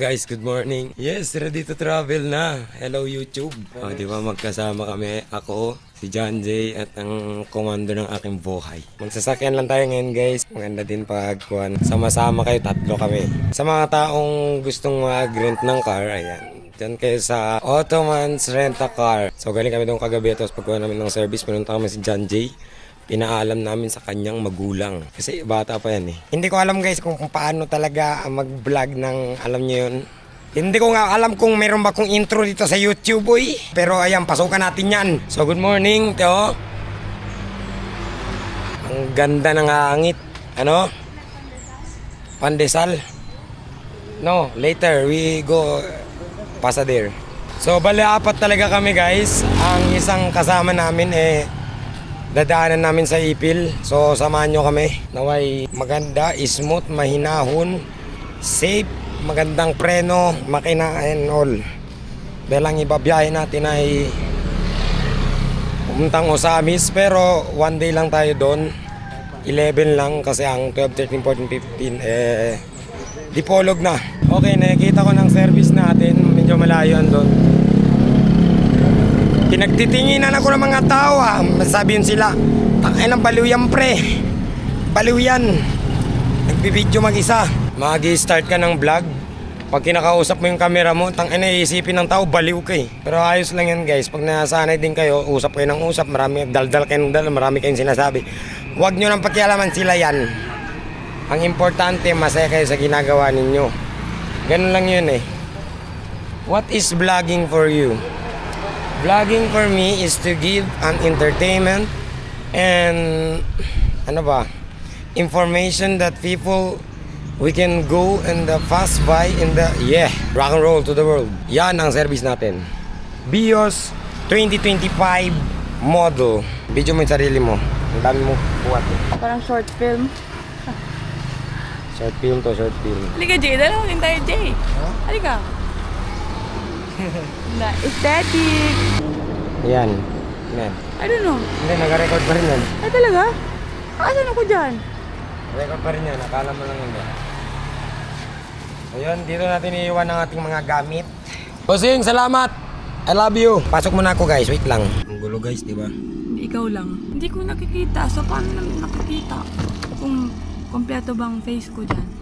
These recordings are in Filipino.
Guys, good morning. Yes, ready to travel na. Hello YouTube. Di ba magkasama kami, ako, si John J at ang komando ng aking buhay. Magsasakyan lang tayo ngayon guys. Maganda din pagkuhan. Sama-sama kayo, tatlo kami. Sa mga taong gustong mag-rent ng car, ayan. Diyan kayo sa Ottoman's Rent a Car. So galing kami doon kagabi tapos pagkuha namin ng service, pinunta kami si John J. Pinaalam namin sa kanyang magulang. Kasi bata pa yan eh. Hindi ko alam guys kung paano talaga mag-vlog ng, alam nyo yun. Hindi ko nga alam kung meron ba kong intro dito sa YouTube boy. Pero ayan, pasukan natin yan. So good morning, Teo. Ang ganda ng hangit. Ano? Pandesal? No, later we go Pasader. So bali apat talaga kami guys. Ang isang kasama namin dadaanan namin sa Ipil. So samahan nyo kami. Naway maganda, smooth, mahinahon, safe, magandang preno, makina and all. Dahil ang ibabiyahe natin ay pupuntang Osamis. Pero one day lang tayo doon. 11 lang kasi ang 12, 13, 14, 15 dipolog na. Okay, nakikita ko ng service natin. Medyo malayo doon. Pinagtitinginan ako ng mga tao Sabihin sila, tangay ng baliw yan pre. Baliw yan. Nagbibideo mag-isa. Mag-start ka ng vlog. Pag kinakausap mo yung camera mo, tangay na iisipin ng tao, baliw ka eh. Pero ayos lang yan guys. Pag nasanay din kayo, usap kayo ng usap. Daldal kayo ng daldal, marami kayong sinasabi. Huwag nyo nang pakialaman sila yan. Ang importante, masaya kayo sa ginagawa ninyo. Ganun lang yun eh. What is vlogging for you? Vlogging for me is to give an entertainment and information that people we can go in the fast buy in the rock and roll to the world. Yan ang service natin. Bios 2025 model. Video mo yung sarili mo. Ang dami mo buhat eh. Parang short film. Short film to short film. Halika Jay, dalawa din tayo Jay. Halika. Na aesthetic. Yan. Yan. I don't know. Hindi, nag-record pa rin yan. Ay talaga? Asan ako dyan? Record pa rin yan. Akala mo lang yun. Ayun, dito natin iiwan ang ating mga gamit. Bossing, salamat! I love you! Pasok muna ako guys, wait lang. Ang gulo guys, di ba? Ikaw lang. Hindi ko nakikita. So paano namin nakikita? Kung kompleto bang face ko dyan?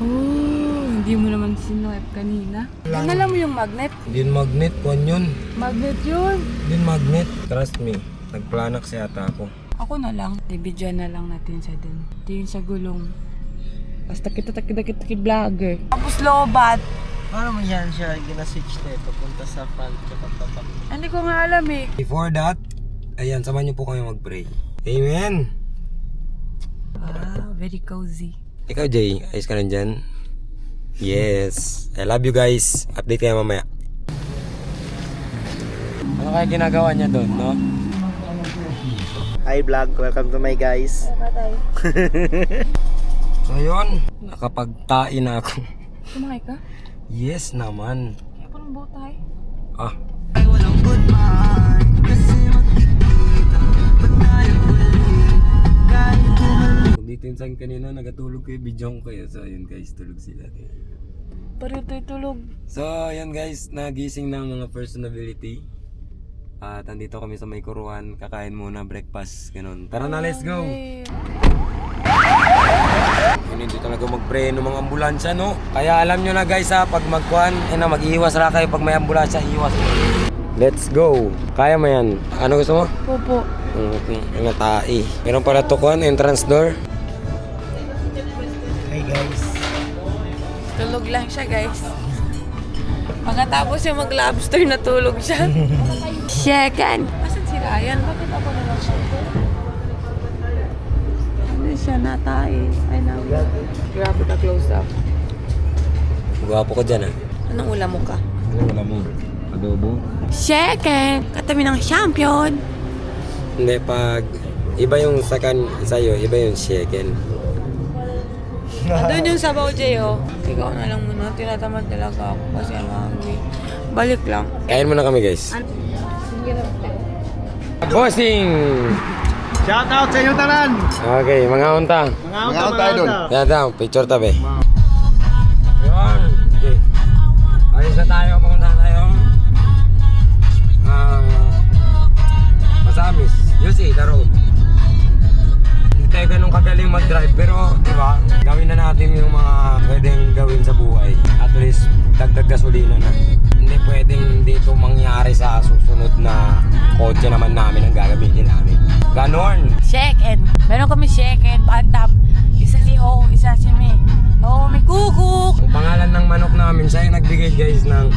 Oh, hindi mo naman sinuwep kanina. Yan alam mo yung magnet? Din magnet, kuhan yun. Magnet yun. Din magnet, trust me. Nagplanak siya ata ako. Ako na lang. Ibidyan na lang natin siya din. Tingin sa gulong. Basta kita vlogger. Tapos lobat. Paano mo yan siya gina-switch na ito? Punta sa front tsaka papak. Hindi ko nga alam eh. Before that, ayan, samahan niyo po kami mag-pray. Amen! Wow, very cozy. Ikaw Jay, ayos ka rin dyan? Yes! I love you guys. Update kayo mamaya. Ano kaya ginagawa niya doon, no? Hi vlog, welcome to my guys. So yun, nakapagtain na ako. Kumakay ka? Yes naman. Kaya ko ng botay. Dito yung saan kanina, nagatulog kayo, bidyong kayo. So ayun guys, tulog sila. Pareho tayo tulog. So ayun guys, nagising na ang mga personality. At andito kami sa may kuruan, kakain muna breakfast, ganun. Tara na, let's go! Hindi talaga magpreno mga ambulansya, no? Kaya alam nyo na guys pag magkuhan, mag-iwas ra kayo pag may ambulansya, iwas. Let's go! Kaya mo yan. Ano gusto mo? Popo. Ang tae. Meron pala to kuhan, entrance door. Hi guys. Tulog lang siya guys. Pagkatapos yung mag-lobster, natulog siya. Second. Asan si Ryan? Bakit ako na lang siya? Ano siya? Natay. I love you. Grabe ka close up. Gwapo ka dyan Anong ulam mo ka? Ano wala mo? Adobo? Second. Katabi ng champion. Hindi, pag iba yung sa'yo, iba yung chicken. Doon yung sabaw, J.O. Ikaw na lang muna. Tinatamad talaga ako kasi I'm hungry. Balik lang. Kain muna kami guys. Bossing! Shout out sa inyo tanan. Okay, mga unta. Mga tayo doon. Yan, picture tabi. mag-drive. Pero, di ba, gawin na natin yung mga pwedeng gawin sa buhay. At least, dagdag gasolina na. Hindi pwedeng dito mangyari sa susunod na kotse naman namin ang gagamitin namin. Ganon. Chicken. Meron kami chicken, bantam. Isa si Ho, isa si Mi. Oh, may kukuk. Ang pangalan ng manok namin, siya yung nagbigay guys ng...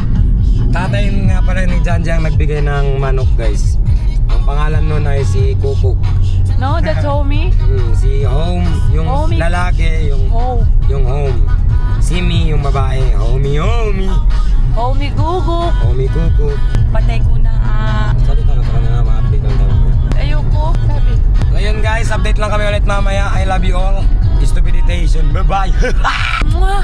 Tatay nga pala ni Janji ang nagbigay ng manok guys. Ang pangalan nun ay si Kukuk. No, that's Homie. Si Home, yung Homie. lalaki, yung Home. Si Mi, yung babae. Homie. Homie guguk. Homie Kukuk. Patay ko na. Salita ka pa na ma-update lang tayo. Ayoko. Sabi. So yun guys, update lang kami ulit mamaya. I love you all. Stupiditation. Bye-bye. Mwah.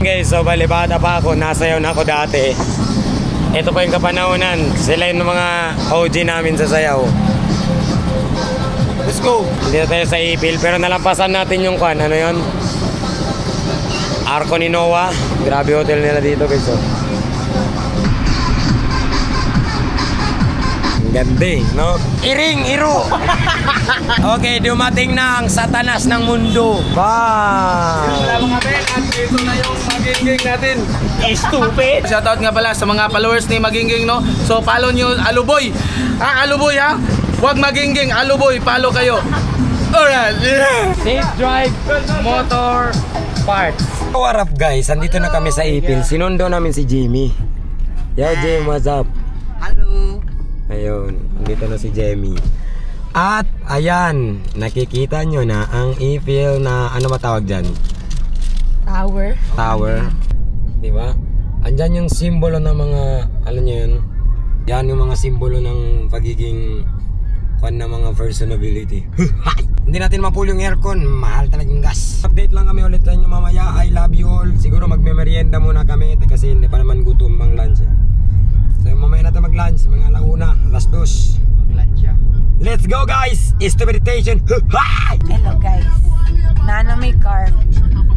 Guys, so balibata pa ako. Nasayaw na ako dati. Ito pa yung kapanahonan. Sila yung mga OG namin sa sayaw. Let's go! Hindi na tayo sa Ipil, pero nalampasan natin yung kwan. Ano yun? Arco ni Noah. Grabe hotel nila dito guys. Oh. Ganda eh, no? Iring, iro! Okay, dumating na ang satanas ng mundo. Bye! Mga Ben, at ito na yung Maginging natin. Stupid! Shoutout nga pala sa mga followers ni Maginging, no? So, follow nyo Aluboy. Aluboy ha? Huwag Maginging, Aluboy, follow kayo. Alright! Safe drive motor parts. What up guys? Andito na kami sa Ipil. Sinundo namin si Jimmy. Yo Jim, what's up? Hello. Ayun, andito na si Jemmy. At ayan, nakikita nyo na ang Ipil na ano matawag dyan? Tower. Tower. Diba? Andyan yung simbolo ng mga, alam nyo yun? Yan yung mga simbolo ng pagiging kwan na mga personability. Hindi natin mapull yung aircon, mahal talaga yung gas. Update lang kami ulit sa inyo mamaya. I love you all. Siguro magme-merienda muna kami kasi hindi pa naman gutom ang lunch. So mamaya natin mag-lunch, mga alauna, alas 2. Lansya. Let's go guys! Stupiditation! Hello guys. Nana may car.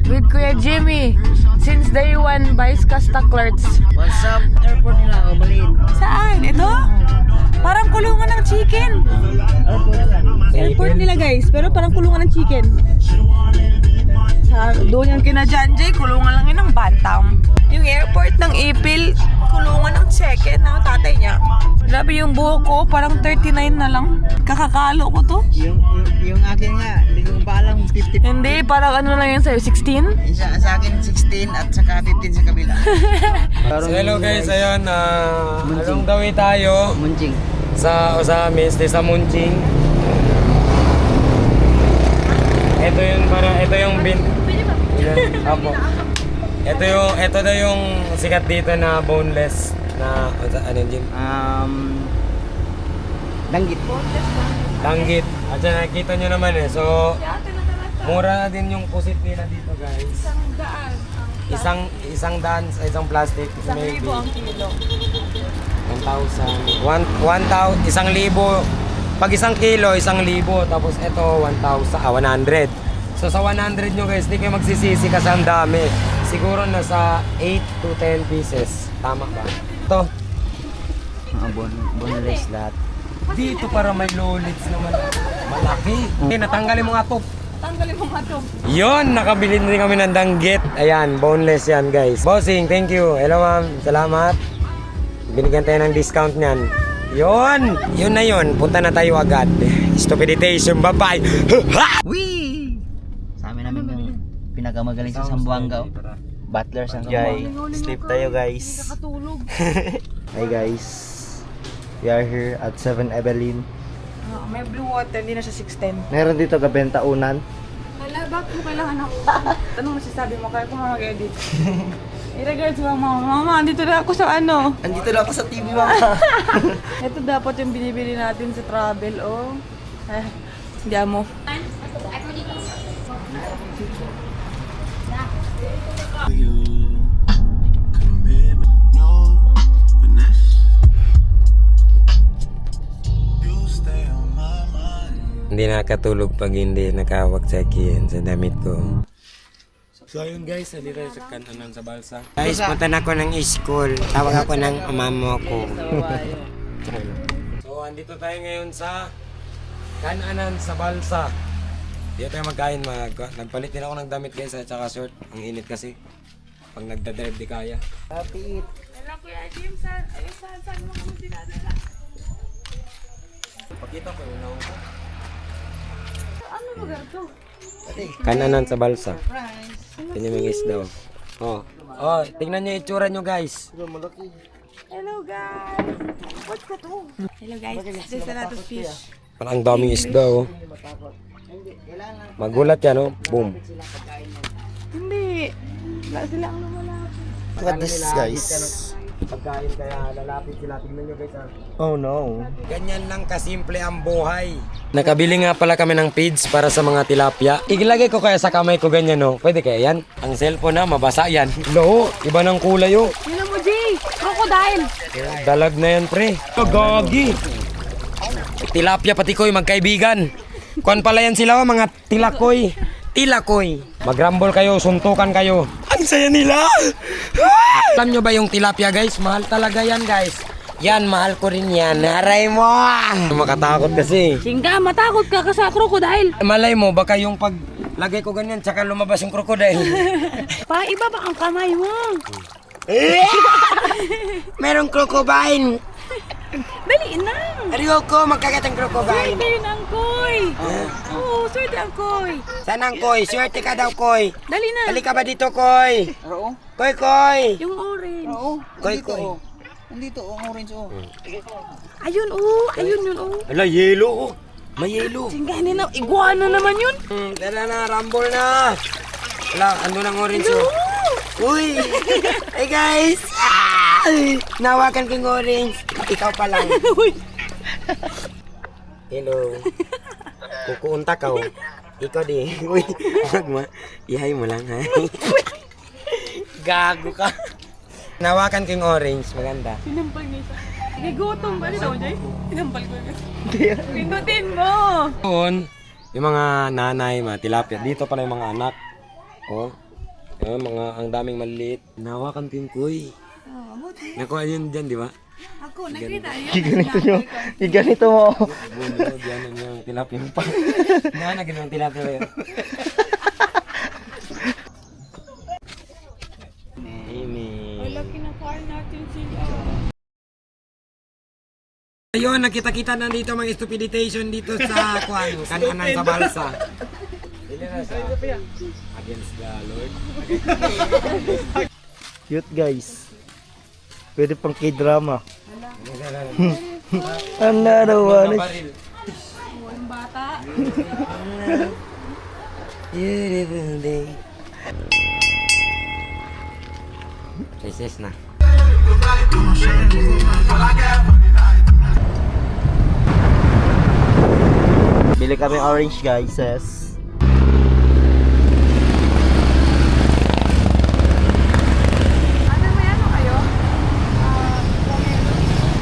With Kuya Jimmy. Since day one, buys ka Stocklers. What's up? Airport nila ako, Balin. Saan? Ito? Parang kulungan ng chicken. Airport nila guys, pero parang kulungan ng chicken. Doon yung kina Janjay, kulungan lang yun ng bantam. Yung airport ng Ipil, kulungan ng chicken ng tatay niya. Grabe yung buhok ko, parang 39 na lang. Kakakalo ko to. Yung akin nga, hindi ko pa alam 50. Hindi, parang ano lang yun sa'yo, 16? Sa akin 16 at saka 15 sa kabila. So hello guys, ayun, along the way tayo Munching. sa Osamis, sa Munching. Ito yung bin. Yan, apo. Ito na yung sikat dito na boneless na ano yun? Danggit. Tanggit. At yan, nakikita nyo naman eh. So, mura na din yung pusit nila dito guys. Isang daan sa isang plastic. Maybe 1,000. 1,000. Pag 1 kilo, 1,000. Tapos ito, 100. So sa 100 nyo guys, di kayo magsisisi kasi ang dami. Siguro nasa 8 to 10 pieces. Tama ba? Ito. Boneless lahat. Dito para may lolits naman. Malaki. Okay, natanggalin mo nga to. Yun, nakabili din kami ng danggit. Ayan, boneless yan guys. Bossing, thank you. Hello ma'am, salamat. Binigyan tayo ng discount niyan. Yun! Yun na yun. Punta na tayo agad. Stupiditation, bye-bye! Wee! Sa amin namin yung pinakamagaling sa Sambuanga. Butler sa Jai. Sleep tayo guys. Hi guys. We are here at 7 Evelyn. May blue water, hindi na siya 610. Meron dito gabenta unan. Hala, bakit mo kailangan ako? Anong masasabi mo? Kaya ko mag-edit. I-regards mo, mama, andito na ako sa ano. Andito na ako sa TV mama. Ito dapat yung binibili natin sa travel, oh. Hindi mo. Hindi nakatulog pag hindi nakawag sa akin sa damit ko. So ayun guys, halira sa Kananan sa Balsa. Guys, punta na ako ng school. Tawag ako ng mama ko. So andito tayo ngayon sa Kananan sa Balsa. Dito tayo magkain. Nagpalit din ako ng damit guys at saka short. Ang init kasi. Pag nagdadrive di kaya. Happy eat. Hello, Kuya Jim. Saan mo kami dinadala? Pakita ko yun ako. Ano lugar to? Kananan sa Balsa. Pinimingis daw. Oh. Oh, tingnan niyo yung itsura niyo guys. Hello, guys. What's that? Hello, guys. There's a lot of fish. Parang daming isda oh. Magulat yan oh. Boom. Hindi. Wala silang lumalapit. Look at this guys. Pagkain kaya lalapit sila. Tingnan nyo guys ah. Oh no. Ganyan lang kasimple ang buhay. Nakabili nga pala kami ng feeds para sa mga tilapia. Ilagay ko kaya sa kamay ko ganyan no. Pwede kaya yan? Ang cellphone na mabasa yan. No, iba ng kulay oh. Yun mo, Jay. Crocodile. Dalag na yan pre. Gagi. Tilapia pati ko'y magkaibigan. Kuan pala yan sila oh, mga tilakoy. Tilakoy. Magrambol kayo, suntukan kayo. Ang saya nila. Alam nyo ba yung tilapia guys? Mahal talaga yan guys. Yan, mahal ko rin yan. Aray mo. Makatakot kasi. Singga, matakot ka sa crocodile. Malay mo, baka yung paglagay ko ganyan, tsaka lumabas yung crocodile. Iba ba ang kamay mo? Merong crocodile. Dali na. Ayoko, magkagat ang crocodile. Swerte yun ang koy. Oo, swerte ang koy. Saan ang koy? Swerte ka daw, koy. Dali na. Halika ba dito, koy? Oo. Koy, koy. Yung orange. Oo. Koy, koy. Nandito ang orange oh. Ayun, ayun yun, Ala, yelo. May yelo. Singga, hindi na. Iguana naman yun. Tara na, rumble na. Wala, ando ng orange oh. Uy! Hey guys! Ay, nawakan ko yung orange. Ikaw pa lang. Hello. Kukuunta ka oh. Ikaw di. Uy, wag mo. Ihay mo lang ha. Gago ka. Nawakan ko yung orange. Maganda. Sinampal niya isa. Gigutom ba nito, Jay? Sinampal ko yun. Pindutin mo. Doon, yung mga nanay, mga tilapia. Dito pala yung mga anak. Oh. Yung mga, ang daming maliit. Nawakan ko yung kuy. Nakuha yun dyan, di ba? Ako, nakita niyo. Ganito nyo. Ganito mo. Bunod, yan yung tilapia pa. Nanagin yung tilapia yun. Amy. Laki na car natin sila. Ayun, nakita-kita na dito mga stupiditation dito sa Kananan sa Balsa. Against the Lord. Cute guys. Pwede pang k-drama. Another one. Yung bata. Beautiful day. Recess na. Bili kami orange guys. Yes.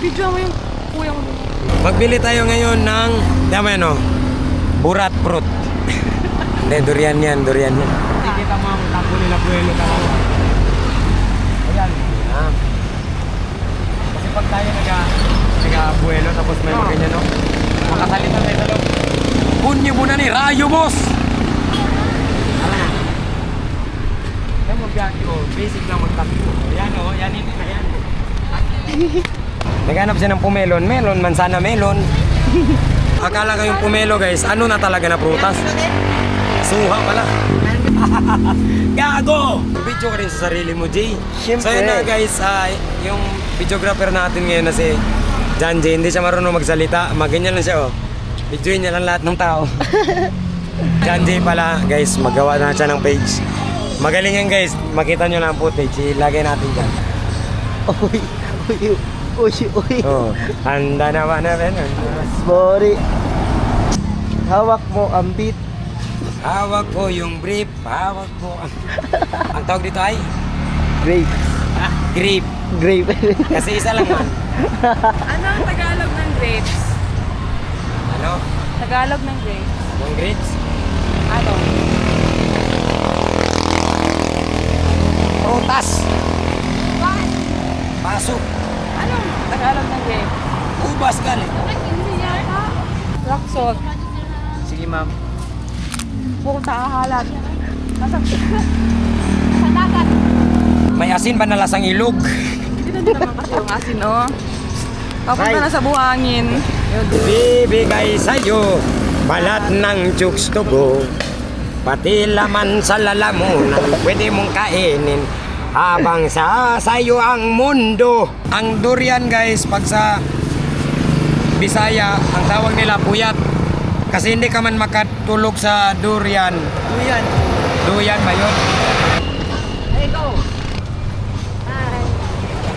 Video mo yung kuya mo. Magbili tayo ngayon ng, tama yan o, burat fruit. Hindi, durian yan, durian yan. Kita mo ang tapo nila puwelo talaga. Ayan. Ah. Kasi pag tayo nag-buwelo tapos may mga ganyan, no? Makasalita tayo sa loob. Punyo mo na ni Rayo, boss! Ano na? Yan mo biyaki, oh. Basic lang magtakbo. Yan, oh. Yan, yan. Naghanap siya ng pumelon. Melon, mansana melon. Akala ko yung pumelo guys, ano na talaga na prutas? Suha pala. Gago! Video ka rin sa sarili mo, Jay. Siyempre. So yun na guys, yung videographer natin ngayon na si John Jay, hindi siya marunong magsalita. Maganyan lang siya oh. Videoin niya lang lahat ng tao. John Jay pala guys, magawa na siya ng page. Magaling yan guys, makita nyo lang ang footage. Ilagay natin dyan. Uy. Oh, handa na ba na Ben? Sorry. Hawak mo ang beat. Hawak ko yung brief, hawak ko ang tawag dito ay Grape. grape. Grape. Kasi isa lang man. Ano ang Tagalog ng grapes? Ano? Tagalog ng grapes. Yung grapes? Ano? prutas. Paso. Anong Tagalog ng game? Ubas gali. Rock salt. Sige ma'am. Bukong sa kahalat. Sa dagat. May asin ba na lasang ilog? Hindi na din naman kasi yung asin, oh. Papunta na sa buhangin. Bibigay sa'yo balat ng chooks tubo, pati laman sa lalamunan pwede mong kainin habang sa sayo ang mundo. Ang durian guys, pag sa Bisaya, ang tawag nila puyat. Kasi hindi ka man makatulog sa durian. Duyan. Duyan ba yun? Hey, go! Hi!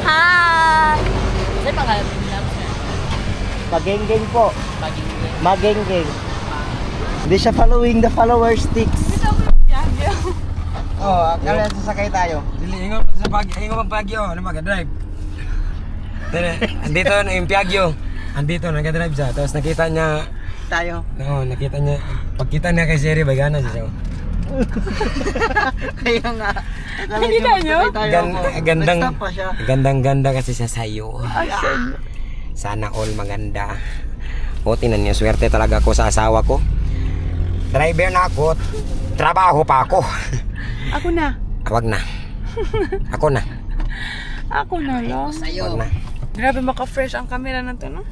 Hi! Ano yung pangalan nila? Pagenggeng po. Magenggeng. Hindi siya following the follower sticks. Oh, akala sasakay tayo. Dili, ingo sa Baguio. Ingo pang Baguio. Ano mag-drive? Andito na yung Piaggio. Andito, nag-drive siya. Tapos nakita niya, Tayo. no, nakita niya, pagkita niya kay Sherry, bagana siya. Kaya nga. Nakita niyo? Gandang, Nag-stop pa siya. gandang-ganda kasi siya sa'yo. Sana all maganda. O, tinan niyo, swerte talaga ako sa asawa ko. Driver na ako, trabaho pa ako. Ako na. Wag na. Ako na. Ako na lang. Wag na. Grabe maka-fresh ang camera na to, no?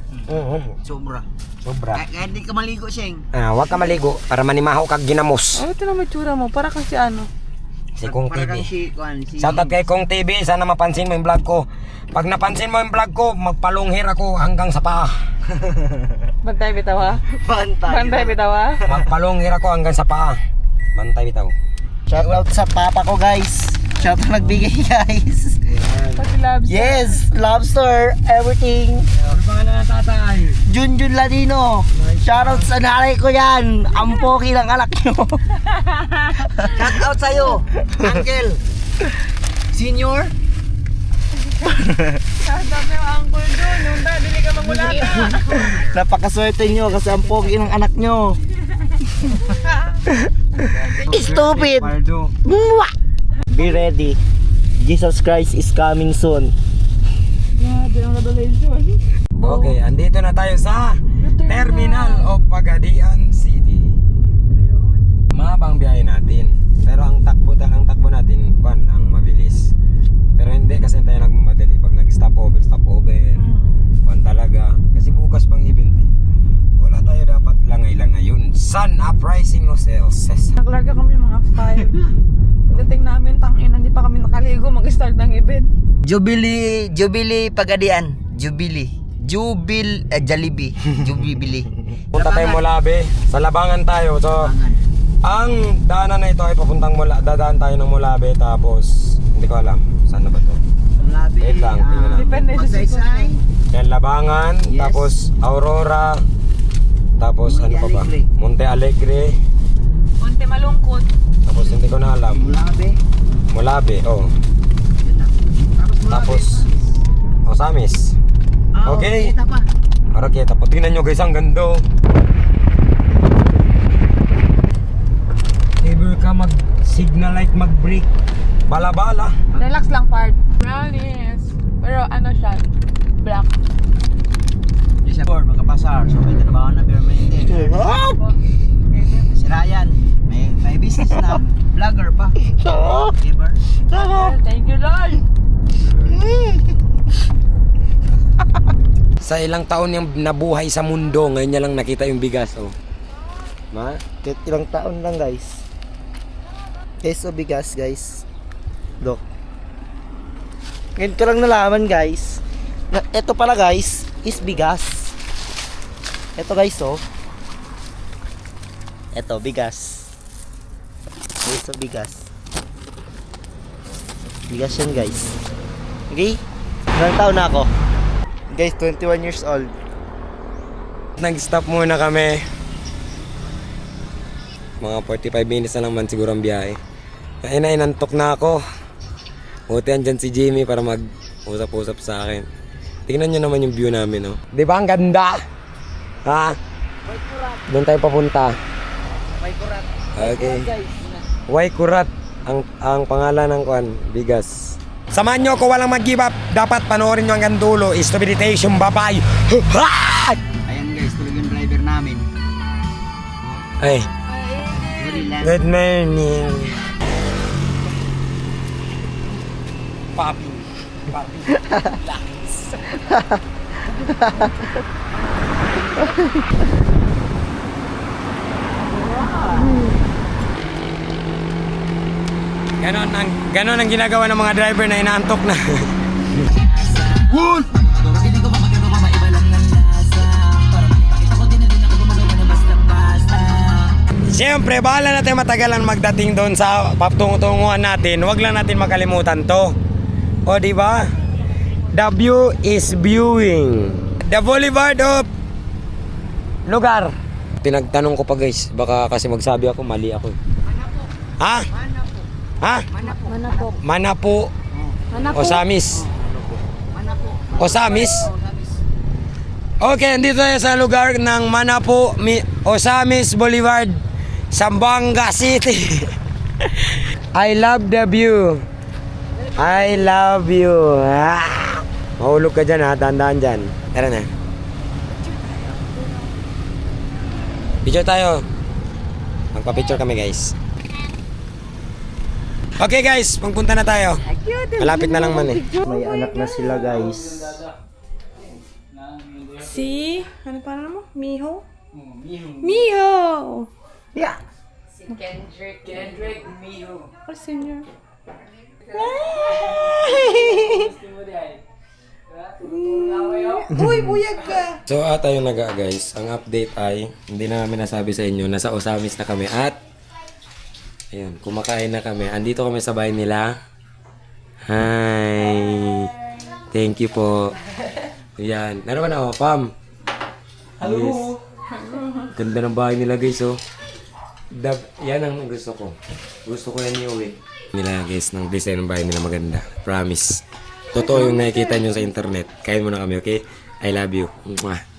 Sobra. Sobra. Kaya hindi ka maligo, Sheng. Wag ka maligo para manimaho kag ginamos. Oh, ito na may tsura mo. Para kasi ano. Si Kong Para kang TV. si Shoutout kay Kong TV, sana mapansin mo yung vlog ko. Pag napansin mo yung vlog ko, magpalunghir ako hanggang sa paa. Bantay bitaw, ha? Bantay. Bantay bitaw, ha? Magpalunghir ako hanggang sa paa. Bantay bitaw. Shoutout sa papa ko, guys. Shoutout nagbigay, guys. Pati labs. Yes, lobster, everything. Ano pangalan ng tatay? Junjun Ladino. Shoutout sa nanay ko yan. Ang pogi ng anak nyo. Shoutout sa'yo, Uncle. Senior. Shoutout yung uncle doon. Yung dili ka mamulata. Napakaswerte nyo kasi ang pogi ng anak nyo. Stupid. Pardo. Mwah! Be ready. Jesus Christ is coming soon. Grabe ang revelation. Okay, andito na tayo sa Terminal of Pagadian City. Mabang biyahe natin. Pero ang takbo natin, ang mabilis. Pero hindi kasi tayo nagmamadali pag nag-stop over. Kwan talaga. Kasi bukas pang event eh. Wala tayo dapat langay-langay yun. Sun Uprising of Celsius. Naglarga kami mga 5. Pagdating namin, tangin, hindi pa kami nakaligo, mag-start ng event. Jubilee Pagadian. Jubilee. Jollibee. Jubilee. Punta tayo Mulabe. Sa Labangan tayo. So, ang daanan na ito ay papuntang dadaan tayo ng Mulabe. Tapos, hindi ko alam. Saan na ba to? Wait lang, tingnan natin. Depende sa sitwasyon. Yan, Labangan. Yes. Tapos, Aurora. Tapos, Monte ano pa ba? Alegre. Monte Alegre. Konti malungkot. Tapos, hindi ko na alam. Mulabe, oh. Tapos, Osamis. Okay. Araketa po. Tingnan nyo guys, ang ganda. Never ka mag-signal light, mag-brake. Bala-bala. Relax lang part. Brownies. Pero ano siya? Black. Yes, sir. Magkapasar. So, may trabaho na permanente. Si Ryan. May business na. Vlogger pa. Giver. Thank you, Lord. Sa ilang taon niyang nabuhay sa mundo, ngayon niya lang nakita yung bigas, oh. Ma? Ilang taon lang, guys. Peso bigas, guys. Look. Ngayon ko lang nalaman, guys. Na ito pala, guys, is bigas. Ito, guys, oh. Ito, bigas. Peso bigas. Bigas yan, guys. Okay? Ilang taon na ako? Guys, 21 years old. Nag-stop muna kami. Mga 45 minutes na lang man siguro ang biyahe. Inantok na ako. Buti andyan si Jimmy para mag-usap-usap sa akin. Tingnan nyo naman yung view namin, no? Di ba ang ganda? Ha? Doon tayo papunta. May kurat. Okay. Way Kurat. ang pangalan ng kwan, bigas. Samahan nyo ako walang mag-give up. Dapat panoorin nyo hanggang dulo. Is to meditation. Bye-bye. Ayan guys, tulog yung driver namin. Ay, Relax. good morning. Papi. Ganon ang ginagawa ng mga driver na inaantok na. Siyempre, bahala natin matagalan magdating doon sa patungutunguhan natin. Huwag lang natin makalimutan to. O, di ba? The view is viewing. The boulevard of lugar. Pinagtanong ko pa guys, baka kasi magsabi ako, mali ako. Ha? Ha? Manapo. Manapu. Manapo. Osamis. Osamis? Okay, andito tayo sa lugar ng Manapu, Osamis Boulevard, Zamboanga City. I love the view. I love you. Ah! Mahulog ka dyan ha, tandaan dyan. Tara na. Picture tayo. Magpa-picture kami guys. Okay guys, pagpunta na tayo. Malapit na lang man eh. May anak na sila guys. Si, ano pa mo? Miho? Miho! Yeah. Kendrick Miho. Or senior? Uy, buyag ka! So tayo naga guys, ang update ay hindi na namin nasabi sa inyo, nasa Osamis na kami at ayun, kumakain na kami. Andito kami sa bahay nila. Hi. Thank you po. Yan. Naroon na ako, Pam. Hello. Yes. Ganda ng bahay nila guys, oh. Yan ang gusto ko. Gusto ko yan iuwi. Nila guys, ng design ng bahay nila maganda. Promise. Totoo yung nakikita nyo sa internet. Kain mo na kami, okay? I love you. Mwah.